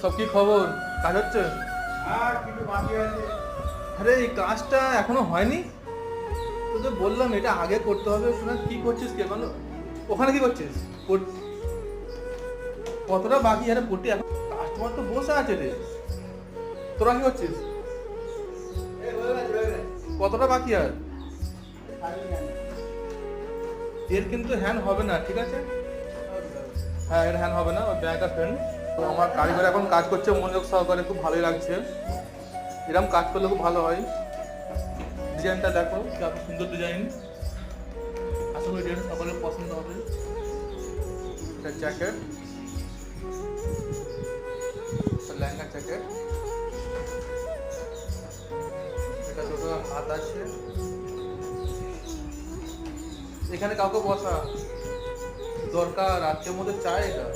সব কি খবর? কাজ হচ্ছে? আর কিছু বাকি আছে। আরে এই কাজটা এখনো হয়নি? তোদের বললাম এটা আগে করতে হবে। শোনা, কি করছিস কি এখন? ওখানে কি করছিস? কতটা বাকি? আরে পটি এখন কাস্টমার তো বসে আছে রে। তোরা কি করছিস? কতটা বাকি আর? এর কিন্তু হ্যান্ড হবে না, ঠিক আছে? হ্যাঁ, এর হ্যান্ড হবে না, ওই ব্যাগ আর ফ্রেন্ড। তো আমার কারিগর এখন কাজ করছে মনোযোগ সহকারে, খুব ভালোই লাগছে। এরকম কাজ করলে খুব ভালো হয়। ডিজাইনটা দেখো, কি এত সুন্দর ডিজাইন। আশা করি ডিজাইনটা সকলের পছন্দ হবে। এটা জ্যাকেট, লেহেঙ্গা জ্যাকেট। এটা দুটো হাত আছে। এখানে কাউকে বসা দরকার, আজকের মধ্যে চাই এটা।